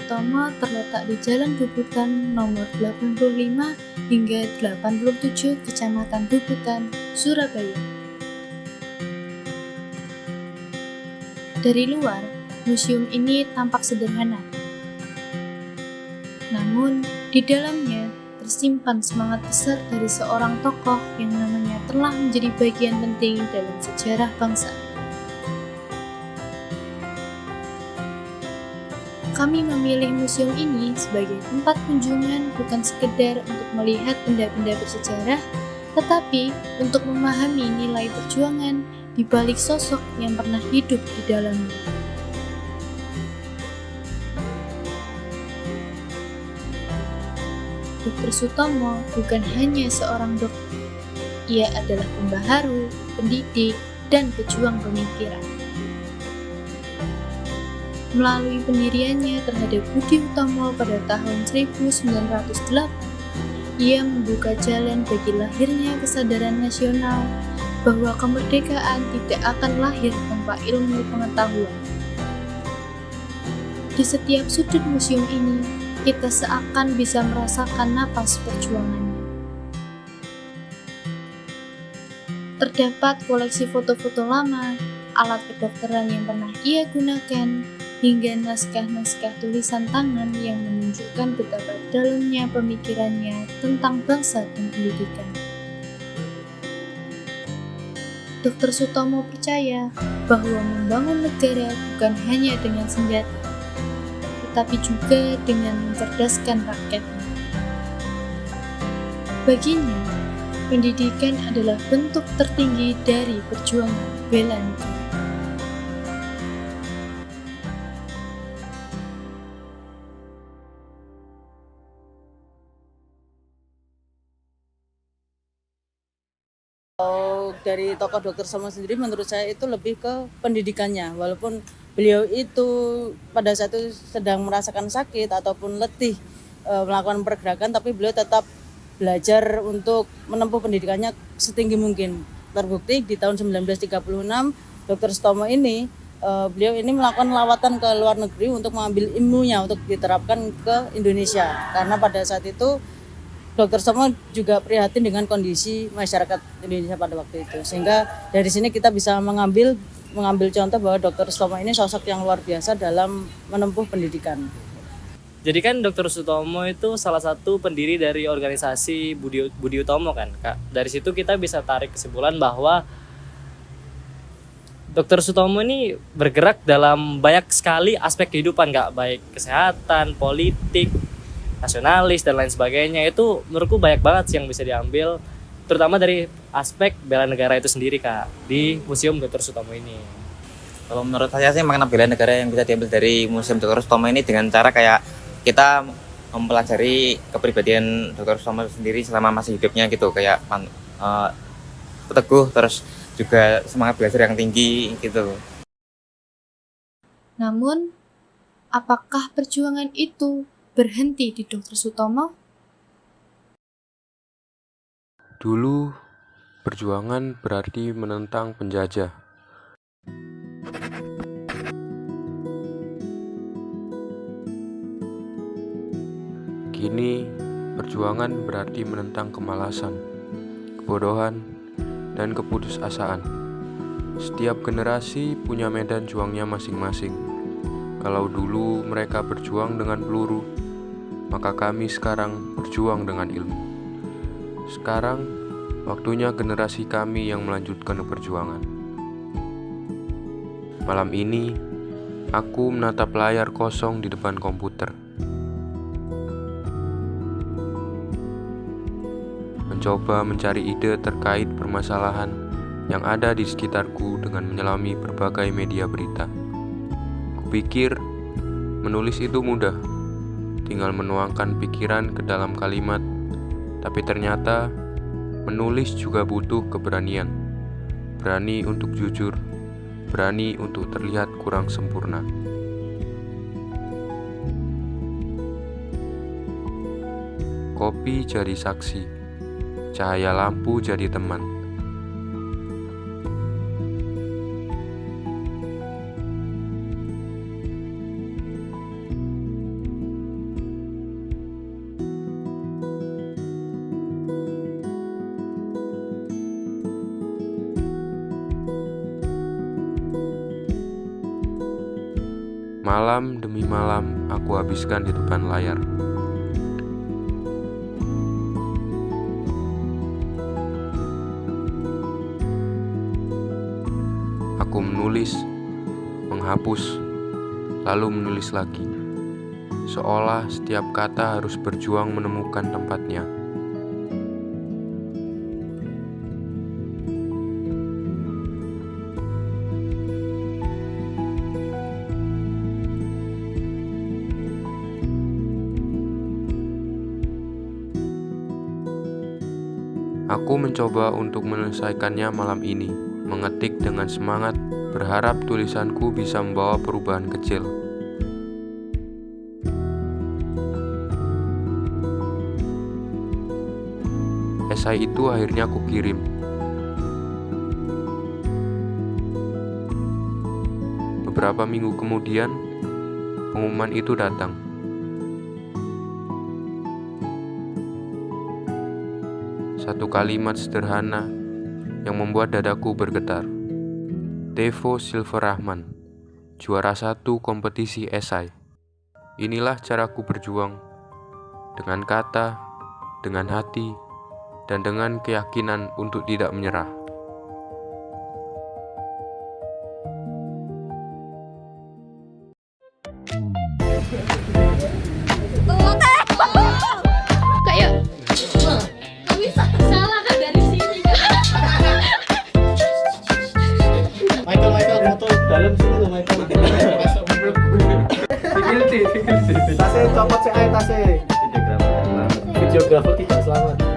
Sutomo terletak di Jalan Bubutan nomor 85 hingga 87 Kecamatan Bubutan, Surabaya. Dari luar, museum ini tampak sederhana. Namun, di dalamnya tersimpan semangat besar dari seorang tokoh yang namanya telah menjadi bagian penting dalam sejarah bangsa. Kami memilih museum ini sebagai tempat kunjungan bukan sekedar untuk melihat benda-benda bersejarah, tetapi untuk memahami nilai perjuangan di balik sosok yang pernah hidup di dalamnya. Dr. Sutomo bukan hanya seorang dokter, ia adalah pembaharu, pendidik, dan pejuang pemikiran. Melalui pendiriannya terhadap Budi Utomo pada tahun 1908, ia membuka jalan bagi lahirnya kesadaran nasional bahwa kemerdekaan tidak akan lahir tanpa ilmu pengetahuan. Di setiap sudut museum ini, kita seakan bisa merasakan napas perjuangannya. Terdapat koleksi foto-foto lama, alat kedokteran yang pernah ia gunakan, hingga naskah-naskah tulisan tangan yang menunjukkan betapa dalamnya pemikirannya tentang bangsa dan pendidikan. Dr. Sutomo percaya bahwa membangun negara bukan hanya dengan senjata, tetapi juga dengan mencerdaskan rakyatnya. Baginya, pendidikan adalah bentuk tertinggi dari perjuangan bela negara. Dari tokoh Dr. Sutomo sendiri menurut saya itu lebih ke pendidikannya, walaupun beliau itu pada saat itu sedang merasakan sakit ataupun letih melakukan pergerakan, tapi beliau tetap belajar untuk menempuh pendidikannya setinggi mungkin. Terbukti di tahun 1936 Dr. Sutomo ini beliau ini melakukan lawatan ke luar negeri untuk mengambil ilmunya untuk diterapkan ke Indonesia, karena pada saat itu Dr. Sutomo juga prihatin dengan kondisi masyarakat Indonesia pada waktu itu. Sehingga dari sini kita bisa mengambil contoh bahwa Dr. Sutomo ini sosok yang luar biasa dalam menempuh pendidikan. Jadi kan Dr. Sutomo itu salah satu pendiri dari organisasi Budi Utomo kan, Kak. Dari situ kita bisa tarik kesimpulan bahwa Dr. Sutomo ini bergerak dalam banyak sekali aspek kehidupan, Kak. Baik kesehatan, politik, nasionalis dan lain sebagainya. Itu menurutku banyak banget sih yang bisa diambil, terutama dari aspek bela negara itu sendiri, Kak, di Museum Dr. Sutomo ini. Kalau menurut saya sih makna bela negara yang bisa diambil dari Museum Dr. Sutomo ini dengan cara kayak kita mempelajari kepribadian Dr. Sutomo sendiri selama masih hidupnya gitu, kayak teguh, terus juga semangat belajar yang tinggi gitu. Namun, apakah perjuangan itu berhenti di Dr. Sutomo? Dulu, perjuangan berarti menentang penjajah. Kini, perjuangan berarti menentang kemalasan, kebodohan, dan keputusasaan. Setiap generasi punya medan juangnya masing-masing. Kalau dulu mereka berjuang dengan peluru, maka kami sekarang berjuang dengan ilmu. Sekarang, waktunya generasi kami yang melanjutkan perjuangan. Malam ini, aku menatap layar kosong di depan komputer. Mencoba mencari ide terkait permasalahan yang ada di sekitarku dengan menyelami berbagai media berita. Kupikir, menulis itu mudah. Tinggal menuangkan pikiran ke dalam kalimat, tapi ternyata menulis juga butuh keberanian. Berani untuk jujur, berani untuk terlihat kurang sempurna. Kopi jadi saksi, cahaya lampu jadi teman. Malam demi malam aku habiskan di depan layar. Aku menulis, menghapus, lalu menulis lagi. Seolah setiap kata harus berjuang menemukan tempatnya. Aku mencoba untuk menyelesaikannya malam ini, mengetik dengan semangat, berharap tulisanku bisa membawa perubahan kecil. Esai itu akhirnya aku kirim. Beberapa minggu kemudian, pengumuman itu datang. Satu kalimat sederhana yang membuat dadaku bergetar. Tevo Silverrahman, juara 1 kompetisi esai. Inilah caraku berjuang, dengan kata, dengan hati, dan dengan keyakinan untuk tidak menyerah. Kayak nggak bisa salah kan dari sini kan. Michael foto dalam sini loh Michael. Tasnya copot sih, tasnya. Videografer tidak selamat.